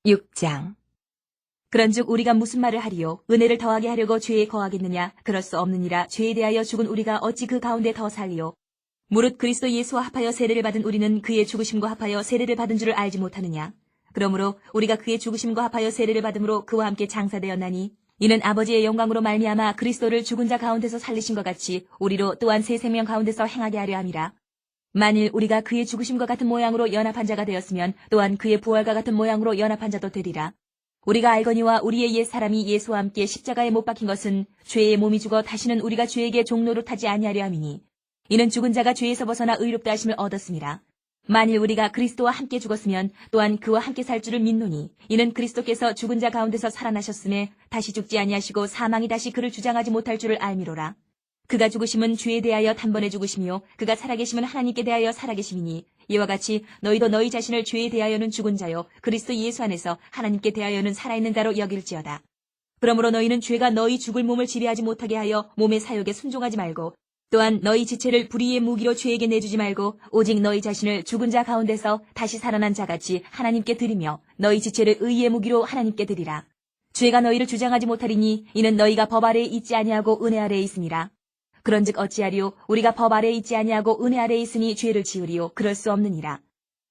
6장. 그런즉 우리가 무슨 말을 하리요? 은혜를 더하게 하려고 죄에 거하겠느냐? 그럴 수 없느니라. 죄에 대하여 죽은 우리가 어찌 그 가운데 더 살리요? 무릇 그리스도 예수와 합하여 세례를 받은 우리는 그의 죽으심과 합하여 세례를 받은 줄을 알지 못하느냐? 그러므로 우리가 그의 죽으심과 합하여 세례를 받음으로 그와 함께 장사되었나니 이는 아버지의 영광으로 말미암아 그리스도를 죽은 자 가운데서 살리신 것 같이 우리로 또한 새 생명 가운데서 행하게 하려 함이라. 만일 우리가 그의 죽으심과 같은 모양으로 연합한 자가 되었으면 또한 그의 부활과 같은 모양으로 연합한 자도 되리라. 우리가 알거니와 우리의 옛 사람이 예수와 함께 십자가에 못 박힌 것은 죄의 몸이 죽어 다시는 우리가 죄에게 종노릇하지 아니하려 함이니 이는 죽은 자가 죄에서 벗어나 의롭다 하심을 얻었습니다. 만일 우리가 그리스도와 함께 죽었으면 또한 그와 함께 살 줄을 믿노니 이는 그리스도께서 죽은 자 가운데서 살아나셨음에 다시 죽지 아니하시고 사망이 다시 그를 주장하지 못할 줄을 알미로라. 그가 죽으심은 죄에 대하여 단번에 죽으시며 그가 살아계심은 하나님께 대하여 살아계심이니 이와 같이 너희도 너희 자신을 죄에 대하여는 죽은 자요 그리스도 예수 안에서 하나님께 대하여는 살아있는 자로 여길지어다. 그러므로 너희는 죄가 너희 죽을 몸을 지배하지 못하게 하여 몸의 사욕에 순종하지 말고 또한 너희 지체를 불의의 무기로 죄에게 내주지 말고 오직 너희 자신을 죽은 자 가운데서 다시 살아난 자같이 하나님께 드리며 너희 지체를 의의 무기로 하나님께 드리라. 죄가 너희를 주장하지 못하리니 이는 너희가 법 아래에 있지 아니하고 은혜 아래에 있음이라. 그런즉 어찌하리요? 우리가 법 아래에 있지 아니하고 은혜 아래에 있으니 죄를 지으리요? 그럴 수 없느니라.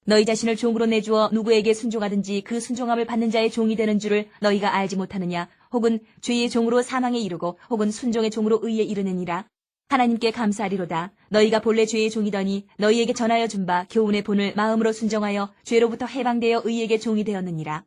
너희 자신을 종으로 내주어 누구에게 순종하든지 그 순종함을 받는 자의 종이 되는 줄을 너희가 알지 못하느냐? 혹은 죄의 종으로 사망에 이르고 혹은 순종의 종으로 의에 이르느니라. 하나님께 감사하리로다. 너희가 본래 죄의 종이더니 너희에게 전하여 준 바 교훈의 본을 마음으로 순종하여 죄로부터 해방되어 의에게 종이 되었느니라.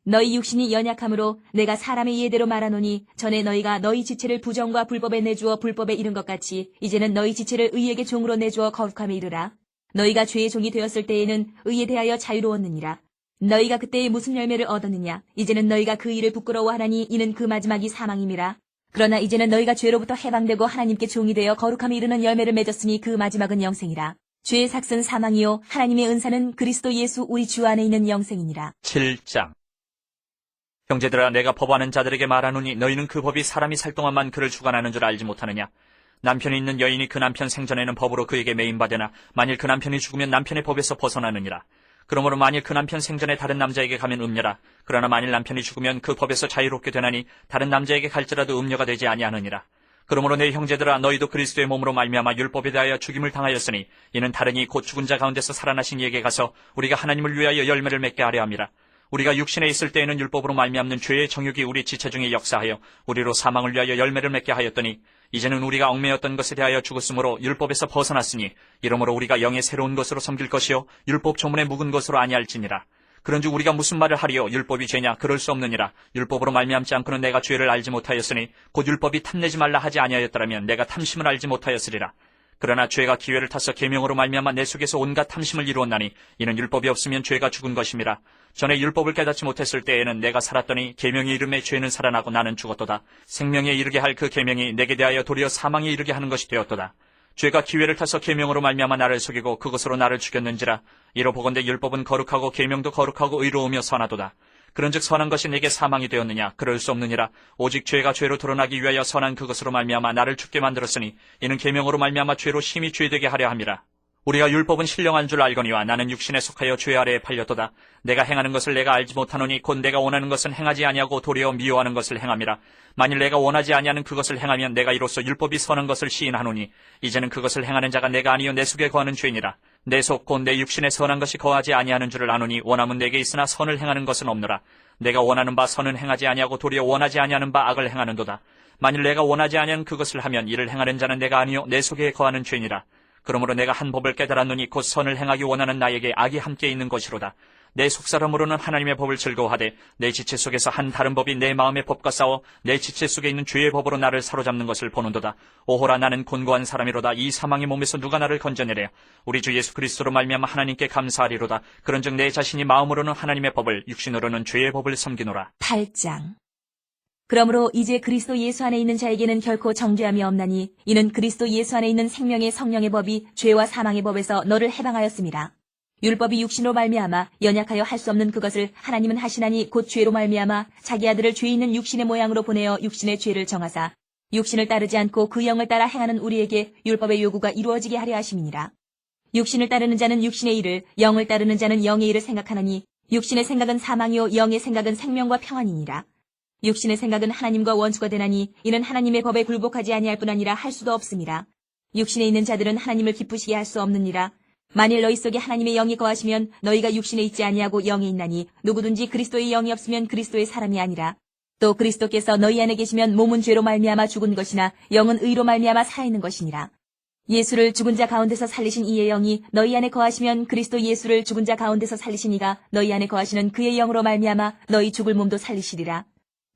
너희 육신이 연약함으로 내가 사람의 이해대로 말하노니 전에 너희가 너희 지체를 부정과 불법에 내주어 불법에 이른 것 같이 이제는 너희 지체를 의에게 종으로 내주어 거룩함에 이르라. 너희가 죄의 종이 되었을 때에는 의에 대하여 자유로웠느니라. 너희가 그때에 무슨 열매를 얻었느냐? 이제는 너희가 그 일을 부끄러워하나니 이는 그 마지막이 사망임이라. 그러나 이제는 너희가 죄로부터 해방되고 하나님께 종이 되어 거룩함에 이르는 열매를 맺었으니 그 마지막은 영생이라. 죄의 삭은 사망이요 하나님의 은사는 그리스도 예수 우리 주 안에 있는 영생이니라. 7장. 형제들아, 내가 법하는 자들에게 말하노니 너희는 그 법이 사람이 살 동안만 그를 주관하는 줄 알지 못하느냐? 남편이 있는 여인이 그 남편 생전에는 법으로 그에게 매인받으나 만일 그 남편이 죽으면 남편의 법에서 벗어나느니라. 그러므로 만일 그 남편 생전에 다른 남자에게 가면 음녀라. 그러나 만일 남편이 죽으면 그 법에서 자유롭게 되나니 다른 남자에게 갈지라도 음녀가 되지 아니하느니라. 그러므로 내 형제들아, 너희도 그리스도의 몸으로 말미암아 율법에 대하여 죽임을 당하였으니 이는 다른이 곧 죽은 자 가운데서 살아나신 이에게 가서 우리가 하나님을 위하여 열매를 맺게 하려 함이라. 우리가 육신에 있을 때에는 율법으로 말미암는 죄의 정욕이 우리 지체 중에 역사하여 우리로 사망을 위하여 열매를 맺게 하였더니 이제는 우리가 얽매였던 것에 대하여 죽었으므로 율법에서 벗어났으니 이러므로 우리가 영의 새로운 것으로 섬길 것이요 율법 조문에 묵은 것으로 아니할지니라. 그런즉 우리가 무슨 말을 하리요? 율법이 죄냐? 그럴 수 없느니라. 율법으로 말미암지 않고는 내가 죄를 알지 못하였으니 곧 율법이 탐내지 말라 하지 아니하였더라면 내가 탐심을 알지 못하였으리라. 그러나 죄가 기회를 타서 계명으로 말미암아 내 속에서 온갖 탐심을 이루었나니 이는 율법이 없으면 죄가 죽은 것임이라. 전에 율법을 깨닫지 못했을 때에는 내가 살았더니 계명이 이름에 죄는 살아나고 나는 죽었도다. 생명에 이르게 할 그 계명이 내게 대하여 도리어 사망에 이르게 하는 것이 되었도다. 죄가 기회를 타서 계명으로 말미암아 나를 속이고 그것으로 나를 죽였는지라. 이로 보건대 율법은 거룩하고 계명도 거룩하고 의로우며 선하도다. 그런즉 선한 것이 내게 사망이 되었느냐? 그럴 수 없느니라. 오직 죄가 죄로 드러나기 위하여 선한 그것으로 말미암아 나를 죽게 만들었으니 이는 계명으로 말미암아 죄로 심히 죄되게 하려 함이라. 우리가 율법은 신령한 줄 알거니와 나는 육신에 속하여 죄 아래에 팔렸도다. 내가 행하는 것을 내가 알지 못하노니 곧 내가 원하는 것은 행하지 아니하고 도리어 미워하는 것을 행함이라. 만일 내가 원하지 아니하는 그것을 행하면 내가 이로써 율법이 선한 것을 시인하노니 이제는 그것을 행하는 자가 내가 아니요 내 속에 거하는 죄니라. 내 속 곧 내 육신에 선한 것이 거하지 아니하는 줄을 아노니 원함은 내게 있으나 선을 행하는 것은 없노라. 내가 원하는 바 선은 행하지 아니하고 도리어 원하지 아니하는 바 악을 행하는도다. 만일 내가 원하지 아니하는 그것을 하면 이를 행하는 자는 내가 아니요 내 속에 거하는 죄니라. 그러므로 내가 한 법을 깨달았노니 곧 선을 행하기 원하는 나에게 악이 함께 있는 것이로다. 내 속사람으로는 하나님의 법을 즐거워하되 내 지체 속에서 한 다른 법이 내 마음의 법과 싸워 내 지체 속에 있는 죄의 법으로 나를 사로잡는 것을 보는도다. 오호라, 나는 곤고한 사람이로다. 이 사망의 몸에서 누가 나를 건져내랴? 우리 주 예수 그리스도로 말미암아 하나님께 감사하리로다. 그런즉 내 자신이 마음으로는 하나님의 법을 육신으로는 죄의 법을 섬기노라. 8장. 그러므로 이제 그리스도 예수 안에 있는 자에게는 결코 정죄함이 없나니 이는 그리스도 예수 안에 있는 생명의 성령의 법이 죄와 사망의 법에서 너를 해방하였습니다. 율법이 육신으로 말미암아 연약하여 할 수 없는 그것을 하나님은 하시나니 곧 죄로 말미암아 자기 아들을 죄 있는 육신의 모양으로 보내어 육신의 죄를 정하사 육신을 따르지 않고 그 영을 따라 행하는 우리에게 율법의 요구가 이루어지게 하려 하심이니라. 육신을 따르는 자는 육신의 일을, 영을 따르는 자는 영의 일을 생각하나니 육신의 생각은 사망이요 영의 생각은 생명과 평안이니라. 육신의 생각은 하나님과 원수가 되나니 이는 하나님의 법에 굴복하지 아니할 뿐 아니라 할 수도 없음이라. 육신에 있는 자들은 하나님을 기쁘시게 할 수 없느니라. 만일 너희 속에 하나님의 영이 거하시면 너희가 육신에 있지 아니하고 영에 있나니 누구든지 그리스도의 영이 없으면 그리스도의 사람이 아니라. 또 그리스도께서 너희 안에 계시면 몸은 죄로 말미암아 죽은 것이나 영은 의로 말미암아 살아있는 것이니라. 예수를 죽은 자 가운데서 살리신 이의 영이 너희 안에 거하시면 그리스도 예수를 죽은 자 가운데서 살리신 이가 너희 안에 거하시는 그의 영으로 말미암아 너희 죽을 몸도 살리시리라.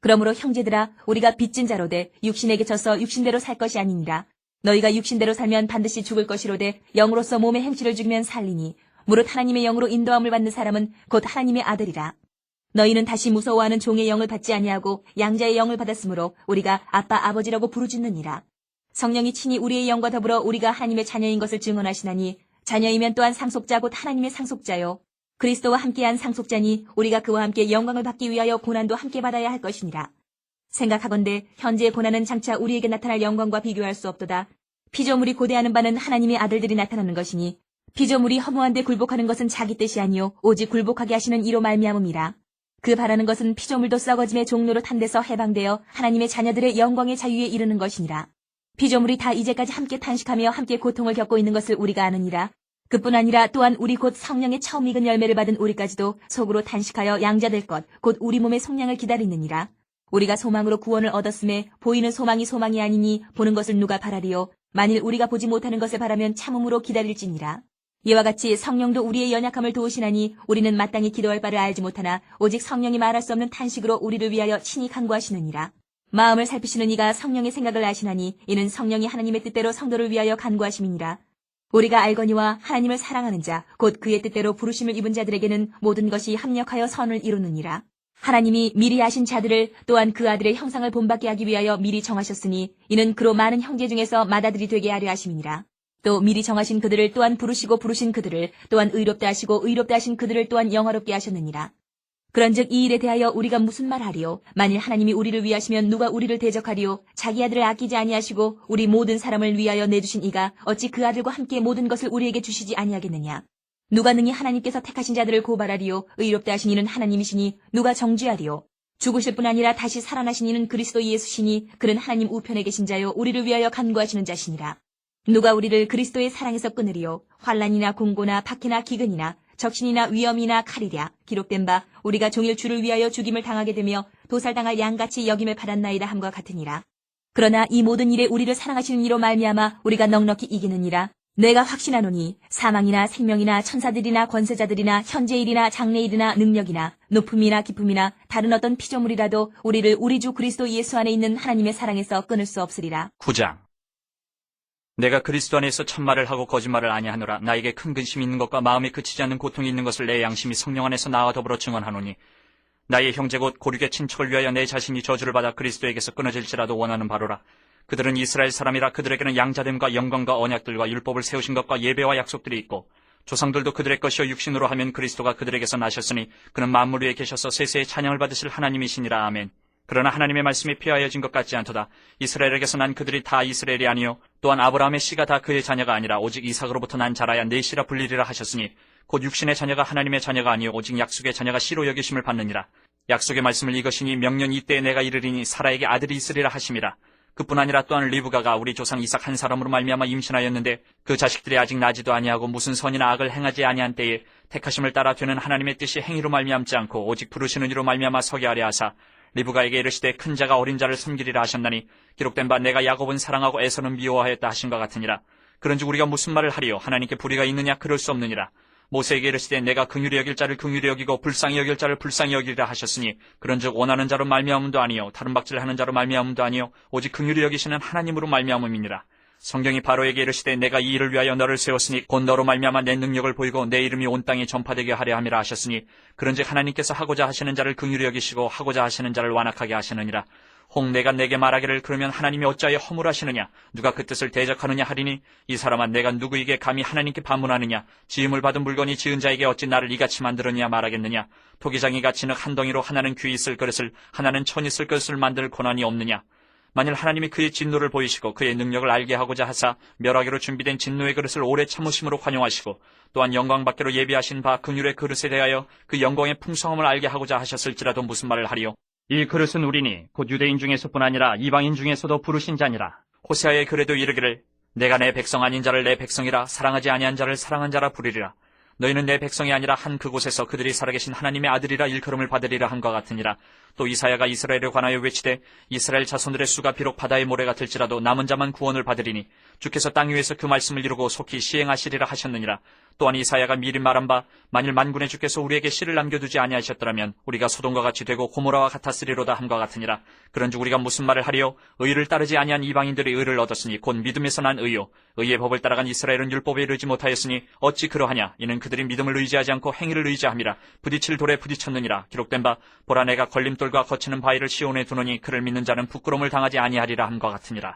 그러므로 형제들아 우리가 빚진 자로 돼 육신에게 져서 육신대로 살 것이 아니니라. 너희가 육신대로 살면 반드시 죽을 것이로되 영으로서 몸의 행실을 죽이면 살리니 무릇 하나님의 영으로 인도함을 받는 사람은 곧 하나님의 아들이라. 너희는 다시 무서워하는 종의 영을 받지 아니하고 양자의 영을 받았으므로 우리가 아빠 아버지라고 부르짖느니라. 성령이 친히 우리의 영과 더불어 우리가 하나님의 자녀인 것을 증언하시나니 자녀이면 또한 상속자 곧 하나님의 상속자요 그리스도와 함께한 상속자니 우리가 그와 함께 영광을 받기 위하여 고난도 함께 받아야 할 것이니라. 생각하건대 현재의 고난은 장차 우리에게 나타날 영광과 비교할 수 없도다. 피조물이 고대하는 바는 하나님의 아들들이 나타나는 것이니 피조물이 허무한 데 굴복하는 것은 자기 뜻이 아니요 오직 굴복하게 하시는 이로 말미암음이라. 그 바라는 것은 피조물도 썩어짐의 종로로 탄 데서 해방되어 하나님의 자녀들의 영광의 자유에 이르는 것이니라. 피조물이 다 이제까지 함께 탄식하며 함께 고통을 겪고 있는 것을 우리가 아느니라. 그뿐 아니라 또한 우리 곧 성령의 처음 익은 열매를 받은 우리까지도 속으로 탄식하여 양자될 것 곧 우리 몸의 속량을 기다리느니라. 우리가 소망으로 구원을 얻었음에 보이는 소망이 소망이 아니니 보는 것을 누가 바라리요. 만일 우리가 보지 못하는 것을 바라면 참음으로 기다릴지니라. 이와 같이 성령도 우리의 연약함을 도우시나니 우리는 마땅히 기도할 바를 알지 못하나 오직 성령이 말할 수 없는 탄식으로 우리를 위하여 친히 간구하시느니라. 마음을 살피시는 이가 성령의 생각을 아시나니 이는 성령이 하나님의 뜻대로 성도를 위하여 간구하심이니라. 우리가 알거니와 하나님을 사랑하는 자 곧 그의 뜻대로 부르심을 입은 자들에게는 모든 것이 합력하여 선을 이루느니라. 하나님이 미리 아신 자들을 또한 그 아들의 형상을 본받게 하기 위하여 미리 정하셨으니 이는 그로 많은 형제 중에서 맏아들이 되게 하려 하심이니라. 또 미리 정하신 그들을 또한 부르시고 부르신 그들을 또한 의롭다 하시고 의롭다 하신 그들을 또한 영화롭게 하셨느니라. 그런즉 이 일에 대하여 우리가 무슨 말하리요? 만일 하나님이 우리를 위하시면 누가 우리를 대적하리요? 자기 아들을 아끼지 아니하시고 우리 모든 사람을 위하여 내주신 이가 어찌 그 아들과 함께 모든 것을 우리에게 주시지 아니하겠느냐? 누가 능히 하나님께서 택하신 자들을 고발하리요? 의롭다 하신 이는 하나님이시니 누가 정죄하리요? 죽으실 뿐 아니라 다시 살아나신 이는 그리스도 예수시니 그는 하나님 우편에 계신 자요 우리를 위하여 간구하시는 자시니라. 누가 우리를 그리스도의 사랑에서 끊으리요? 환난이나 공고나 박해나 기근이나 적신이나 위험이나 칼이랴. 기록된 바 우리가 종일 주를 위하여 죽임을 당하게 되며 도살당할 양같이 여김을 받았나이다 함과 같으니라. 그러나 이 모든 일에 우리를 사랑하시는 이로 말미암아 우리가 넉넉히 이기느니라. 내가 확신하노니 사망이나 생명이나 천사들이나 권세자들이나 현재일이나 장래일이나 능력이나 높음이나 깊음이나 다른 어떤 피조물이라도 우리를 우리 주 그리스도 예수 안에 있는 하나님의 사랑에서 끊을 수 없으리라. 9장. 내가 그리스도 안에서 참말을 하고 거짓말을 아니하노라. 나에게 큰 근심이 있는 것과 마음에 그치지 않는 고통이 있는 것을 내 양심이 성령 안에서 나와 더불어 증언하노니 나의 형제 곧 고륙의 친척을 위하여 내 자신이 저주를 받아 그리스도에게서 끊어질지라도 원하는 바로라. 그들은 이스라엘 사람이라 그들에게는 양자됨과 영광과 언약들과 율법을 세우신 것과 예배와 약속들이 있고 조상들도 그들의 것이요 육신으로 하면 그리스도가 그들에게서 나셨으니 그는 만물 위에 계셔서 세세의 찬양을 받으실 하나님이시니라. 아멘. 그러나 하나님의 말씀이 폐하여진 것 같지 않도다. 이스라엘에게서 난 그들이 다 이스라엘이 아니요 또한 아브라함의 씨가 다 그의 자녀가 아니라 오직 이삭으로부터 난 자라야 내 씨라 불리리라 하셨으니 곧 육신의 자녀가 하나님의 자녀가 아니요 오직 약속의 자녀가 씨로 여기심을 받느니라. 약속의 말씀을 이것이니 명년 이때에 내가 이르리니 사라에게 아들이 있으리라 하심이라. 그뿐 아니라 또한 리브가가 우리 조상 이삭 한 사람으로 말미암아 임신하였는데 그 자식들이 아직 나지도 아니하고 무슨 선이나 악을 행하지 아니한 때에 택하심을 따라 되는 하나님의 뜻이 행위로 말미암지 않고 오직 부르시는 이로 말미암아 서게 하려 하사 리브가에게 이르시되 큰 자가 어린 자를 섬기리라 하셨나니 기록된 바 내가 야곱은 사랑하고 에서는 미워하였다 하신과 같으니라. 그런즉 우리가 무슨 말을 하리요? 하나님께 불의가 있느냐? 그럴 수 없느니라. 모세에게 이르시되 내가 긍휼히 여길 자를 긍휼히 여기고 불쌍히 여길 자를 불쌍히 여기리라 하셨으니 그런즉 원하는 자로 말미암음도 아니요 다른 박질하는 자로 말미암음도 아니요 오직 긍휼히 여기시는 하나님으로 말미암음이니라. 성경이 바로에게 이르시되 내가 이 일을 위하여 너를 세웠으니 곧 너로 말미암아 내 능력을 보이고 내 이름이 온 땅에 전파되게 하려 함이라 하셨으니 그런즉 하나님께서 하고자 하시는 자를 긍휼히 여기시고 하고자 하시는 자를 완악하게 하시느니라. 혹 내가 내게 말하기를 그러면 하나님이 어찌하여 허물하시느냐? 누가 그 뜻을 대적하느냐 하리니 이 사람아 내가 누구에게 감히 하나님께 반문하느냐? 지음을 받은 물건이 지은 자에게 어찌 나를 이같이 만들었냐 말하겠느냐? 토기장이가 진흙 한 덩이로 하나는 귀 있을 그릇을 하나는 천 있을 그릇을 만들 권한이 없느냐? 만일 하나님이 그의 진노를 보이시고 그의 능력을 알게 하고자 하사 멸하기로 준비된 진노의 그릇을 오래 참으심으로 환용하시고 또한 영광받기로 예비하신 바 긍휼의 그릇에 대하여 그 영광의 풍성함을 알게 하고자 하셨을지라도 무슨 말을 하리요? 이 그릇은 우리니 곧 유대인 중에서뿐 아니라 이방인 중에서도 부르신 자니라. 호세아의 글에도 이르기를 내가 내 백성 아닌 자를 내 백성이라 사랑하지 아니한 자를 사랑한 자라 부르리라. 너희는 내 백성이 아니라 한 그곳에서 그들이 살아계신 하나님의 아들이라 일컬음을 받으리라 한것 같으니라. 또 이사야가 이스라엘에 관하여 외치되 이스라엘 자손들의 수가 비록 바다의 모래 같을지라도 남은 자만 구원을 받으리니 주께서 땅 위에서 그 말씀을 이루고 속히 시행하시리라 하셨느니라. 또한 이사야가 미리 말한 바 만일 만군의 주께서 우리에게 씨를 남겨두지 아니하셨더라면 우리가 소돔과 같이 되고 고모라와 같았으리로다 함과 같으니라. 그런즉 우리가 무슨 말을 하리요? 의를 따르지 아니한 이방인들이 의를 얻었으니 곧 믿음에서 난 의요. 의의 법을 따라간 이스라엘은 율법에 이르지 못하였으니 어찌 그러하냐? 이는 그들이 믿음을 의지하지 않고 행위를 의지함이라. 부딪힐 돌에 부딪혔느니라. 기록된 바 보라 내가 걸림돌과 거치는 바위를 시온에 두노니 그를 믿는 자는 부끄러움을 당하지 아니하리라 함과 같으니라.